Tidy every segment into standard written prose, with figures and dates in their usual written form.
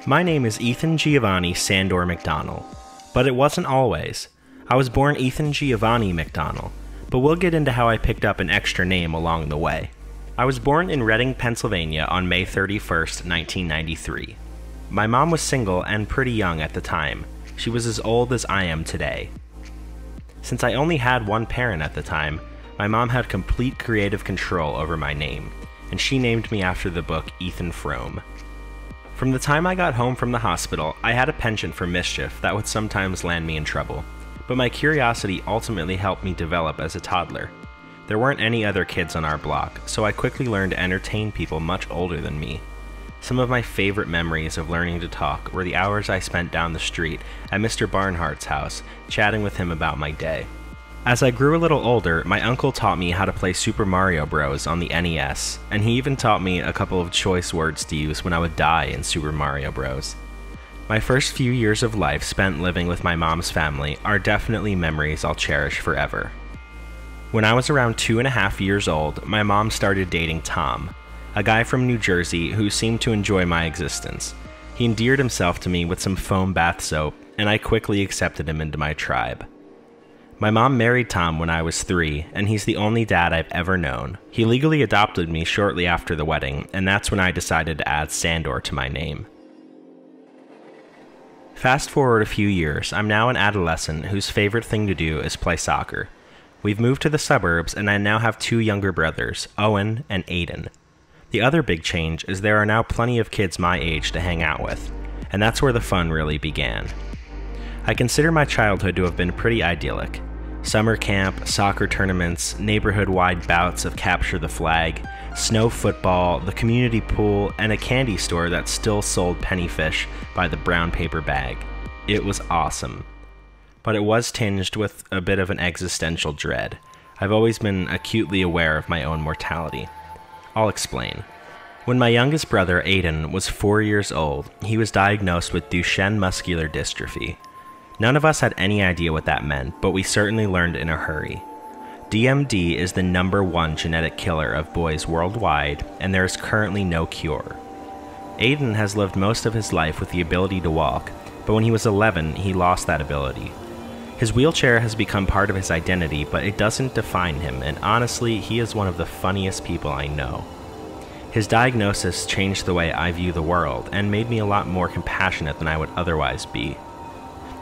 My name is Ethan.McDonnell, but it wasn't always. I was born Ethan.McDonnell, but we'll get into how I picked up an extra name along the way. I was born in Reading, Pennsylvania on May 31st, 1993. My mom was single and pretty young at the time. She was as old as I am today. Since I only had one parent at the time, my mom had complete creative control over my name, and she named me after the book Ethan Frome. From the time I got home from the hospital, I had a penchant for mischief that would sometimes land me in trouble, but my curiosity ultimately helped me develop as a toddler. There weren't any other kids on our block, so I quickly learned to entertain people much older than me. Some of my favorite memories of learning to talk were the hours I spent down the street at Mr. Barnhart's house, chatting with him about my day. As I grew a little older, my uncle taught me how to play Super Mario Bros. On the NES, and he even taught me a couple of choice words to use when I would die in Super Mario Bros. My first few years of life spent living with my mom's family are definitely memories I'll cherish forever. When I was around 2.5 years old, my mom started dating Tom, a guy from New Jersey who seemed to enjoy my existence. He endeared himself to me with some foam bath soap, and I quickly accepted him into my tribe. My mom married Tom when I was 3, and he's the only dad I've ever known. He legally adopted me shortly after the wedding, and that's when I decided to add Sandor to my name. Fast forward a few years, I'm now an adolescent whose favorite thing to do is play soccer. We've moved to the suburbs, and I now have 2 younger brothers, Owen and Aiden. The other big change is there are now plenty of kids my age to hang out with, and that's where the fun really began. I consider my childhood to have been pretty idyllic. Summer camp, soccer tournaments, neighborhood-wide bouts of capture the flag, snow football, the community pool, and a candy store that still sold penny fish by the brown paper bag. It was awesome. But it was tinged with a bit of an existential dread. I've always been acutely aware of my own mortality. I'll explain. When my youngest brother, Aiden, was 4 years old, he was diagnosed with Duchenne muscular dystrophy. None of us had any idea what that meant, but we certainly learned in a hurry. DMD is the #1 genetic killer of boys worldwide, and there is currently no cure. Aiden has lived most of his life with the ability to walk, but when he was 11, he lost that ability. His wheelchair has become part of his identity, but it doesn't define him, and honestly, he is one of the funniest people I know. His diagnosis changed the way I view the world, and made me a lot more compassionate than I would otherwise be.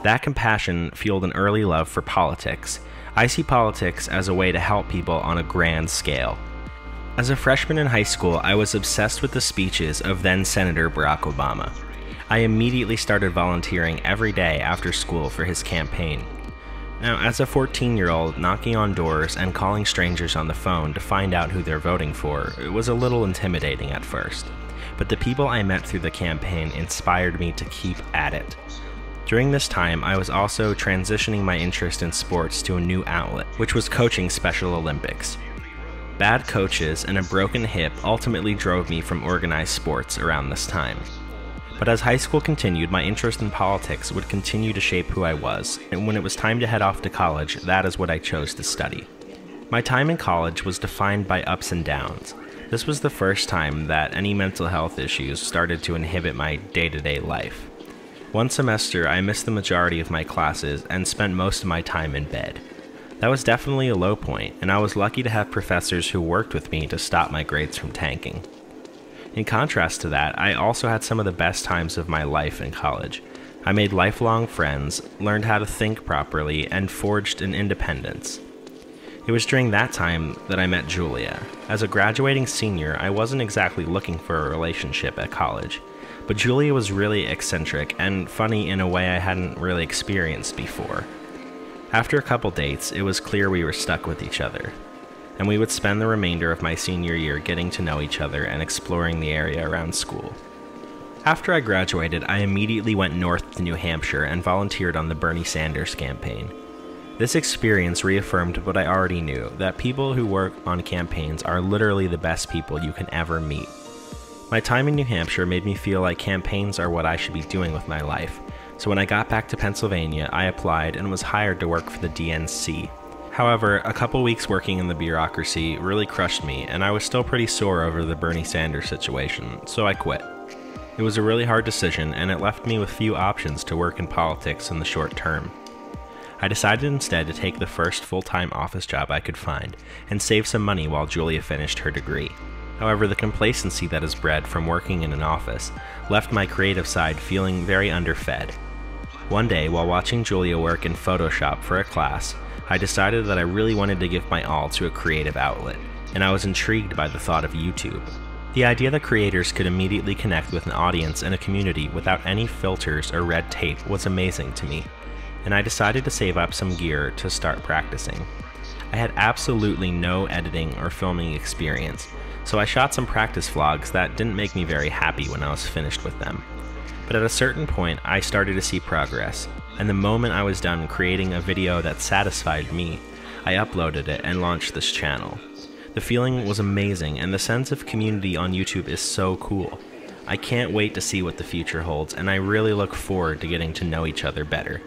That compassion fueled an early love for politics. I see politics as a way to help people on a grand scale. As a freshman in high school, I was obsessed with the speeches of then-Senator Barack Obama. I immediately started volunteering every day after school for his campaign. Now, as a 14-year-old, knocking on doors and calling strangers on the phone to find out who they're voting for, it was a little intimidating at first. But the people I met through the campaign inspired me to keep at it. During this time, I was also transitioning my interest in sports to a new outlet, which was coaching Special Olympics. Bad coaches and a broken hip ultimately drove me from organized sports around this time. But as high school continued, my interest in politics would continue to shape who I was, and when it was time to head off to college, that is what I chose to study. My time in college was defined by ups and downs. This was the first time that any mental health issues started to inhibit my day-to-day life. One semester, I missed the majority of my classes and spent most of my time in bed. That was definitely a low point, and I was lucky to have professors who worked with me to stop my grades from tanking. In contrast to that, I also had some of the best times of my life in college. I made lifelong friends, learned how to think properly, and forged an independence. It was during that time that I met Julia. As a graduating senior, I wasn't exactly looking for a relationship at college. But Julia was really eccentric and funny in a way I hadn't really experienced before. After a couple dates, it was clear we were stuck with each other, and we would spend the remainder of my senior year getting to know each other and exploring the area around school. After I graduated, I immediately went north to New Hampshire and volunteered on the Bernie Sanders campaign. This experience reaffirmed what I already knew, that people who work on campaigns are literally the best people you can ever meet. My time in New Hampshire made me feel like campaigns are what I should be doing with my life, so when I got back to Pennsylvania, I applied and was hired to work for the DNC. However, a couple weeks working in the bureaucracy really crushed me, and I was still pretty sore over the Bernie Sanders situation, so I quit. It was a really hard decision, and it left me with few options to work in politics in the short term. I decided instead to take the first full-time office job I could find and save some money while Julia finished her degree. However, the complacency that is bred from working in an office left my creative side feeling very underfed. One day, while watching Julia work in Photoshop for a class, I decided that I really wanted to give my all to a creative outlet, and I was intrigued by the thought of YouTube. The idea that creators could immediately connect with an audience and a community without any filters or red tape was amazing to me, and I decided to save up some gear to start practicing. I had absolutely no editing or filming experience, so I shot some practice vlogs that didn't make me very happy when I was finished with them. But at a certain point, I started to see progress, and the moment I was done creating a video that satisfied me, I uploaded it and launched this channel. The feeling was amazing, and the sense of community on YouTube is so cool. I can't wait to see what the future holds, and I really look forward to getting to know each other better.